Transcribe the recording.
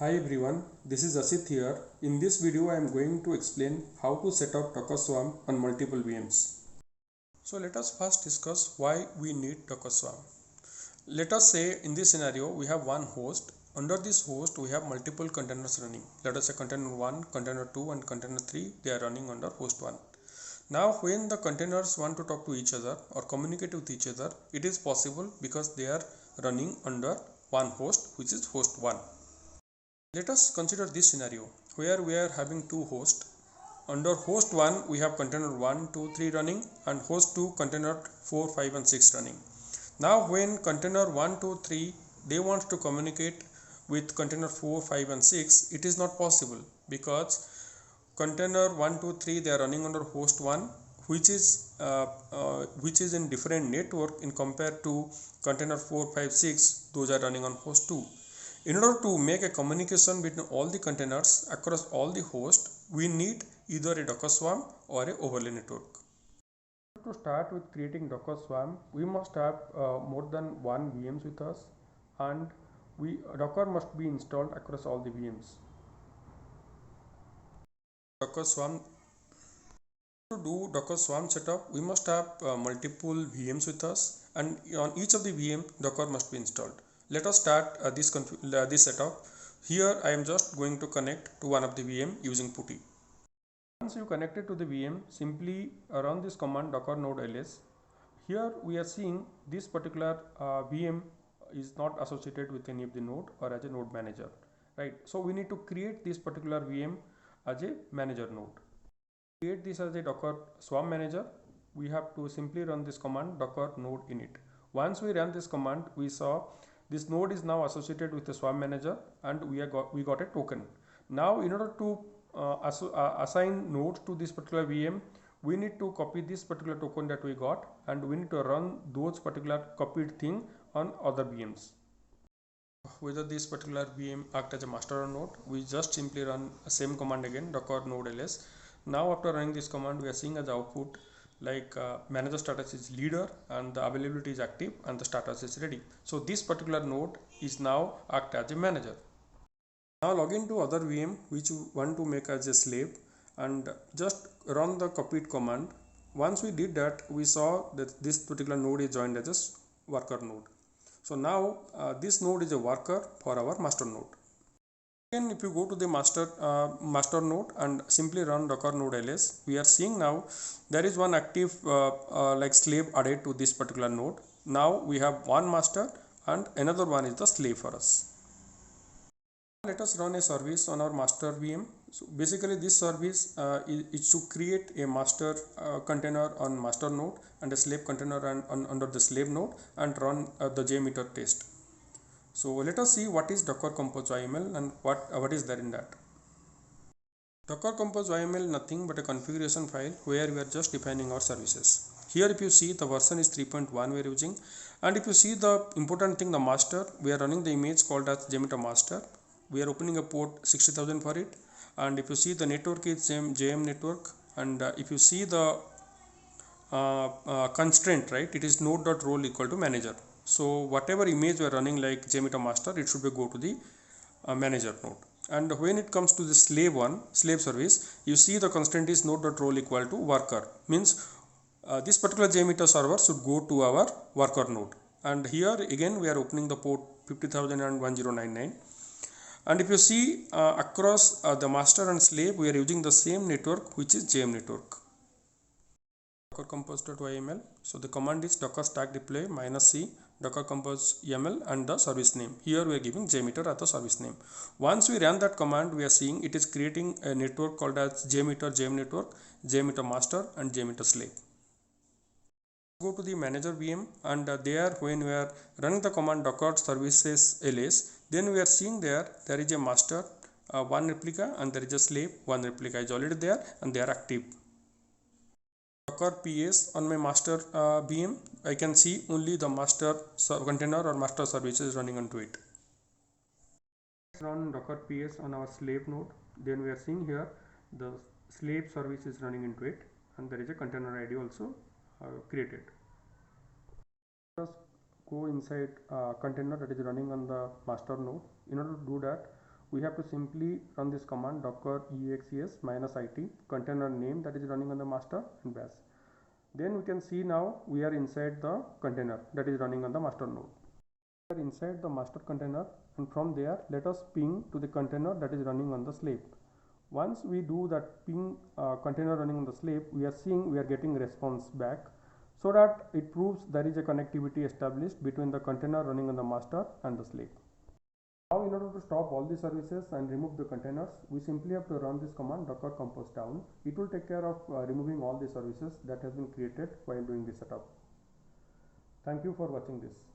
Hi everyone, this is Asit here. In this video I am going to explain how to set up Docker Swarm on multiple VMs. So let us first discuss why we need Docker Swarm. Let us say in this scenario we have one host. Under this host we have multiple containers running. Let us say container 1, container 2 and container 3, they are running under host 1. Now when the containers want to talk to each other or communicate with each other, it is possible because they are running under one host, which is host 1. Let us consider this scenario where we are having two hosts. Under host 1 we have container 1, 2, 3 running and host 2 container 4, 5 and 6 running. Now when container 1, 2, 3 they want to communicate with container 4, 5 and 6, it is not possible because container 1, 2, 3 they are running under host 1 which is in different network in compared to container 4, 5, 6, those are running on host 2. In order to make a communication between all the containers across all the hosts, we need either a Docker Swarm or a overlay network. To start with creating Docker Swarm, we must have more than one VMs with us, and Docker must be installed across all the VMs. Docker Swarm. To do Docker Swarm setup, we must have multiple VMs with us, and on each of the VM, Docker must be installed. Let us start this setup. Here I am just going to connect to one of the VM using PuTTY. Once you connected to the VM, simply run this command docker node ls. Here we are seeing this particular VM is not associated with any of the node or as a node manager, right? So we need to create this particular VM as a manager node. Create this as a Docker Swarm manager, we have to simply run this command docker node init. Once we run this command, we saw this node is now associated with the Swarm manager and we got a token. Now in order to assign nodes to this particular VM, we need to copy this particular token that we got and we need to run those particular copied thing on other VMs. Whether this particular VM act as a master or not, we just simply run the same command again, docker node ls. Now after running this command, we are seeing as output like manager status is leader and the availability is active and the status is ready. So this particular node is now act as a manager. Now log into other VM which you want to make as a slave and just run the copied command. Once we did that, we saw that this particular node is joined as a worker node. So now this node is a worker for our master node. Again, if you go to the master node and simply run docker node ls, we are seeing now there is one active like slave added to this particular node. Now we have one master and another one is the slave for us. Let us run a service on our master VM. So basically this service is to create a master container on master node and a slave container under the slave node and run the JMeter test. So let us see what is Docker Compose YML and what is there in that. Docker Compose YML nothing but a configuration file where we are just defining our services. Here if you see the version is 3.1 we are using, and if you see the important thing, the master, we are running the image called as JMeter master. We are opening a port 60,000 for it, and if you see the network is same JM network, and if you see the constraint, right, it is node.role equal to manager. So whatever image we are running like JMeter master, it should be go to the manager node. And when it comes to the slave service, you see the constraint is node.role equal to worker, means this particular JMeter server should go to our worker node. And here again we are opening the port 50,000 and 1099. And if you see across the master and slave, we are using the same network which is JM network. Docker compose.yml. So the command is docker stack deploy -c docker compose yaml and the service name. Here we are giving JMeter as the service name. Once we run that command, we are seeing it is creating a network called as JMeter JM network, JMeter master and JMeter slave. Go to the manager VM and there when we are running the command docker services ls, then we are seeing there is a master one replica and there is a slave one replica is already there and they are active. Docker ps on my master VM, I can see only the master container or master services running onto it. Let's run docker ps on our slave node. Then we are seeing here the slave service is running into it and there is a container ID also created. Let us go inside container that is running on the master node. In order to do that, we have to simply run this command docker exes -it container name that is running on the master and bash. Then we can see now we are inside the container that is running on the master node. We are inside the master container, and from there let us ping to the container that is running on the slave. Once we do that ping container running on the slave, we are seeing we are getting response back, so that it proves there is a connectivity established between the container running on the master and the slave. Now in order to stop all the services and remove the containers, we simply have to run this command docker compose down. It will take care of removing all the services that has been created while doing the setup. Thank you for watching this.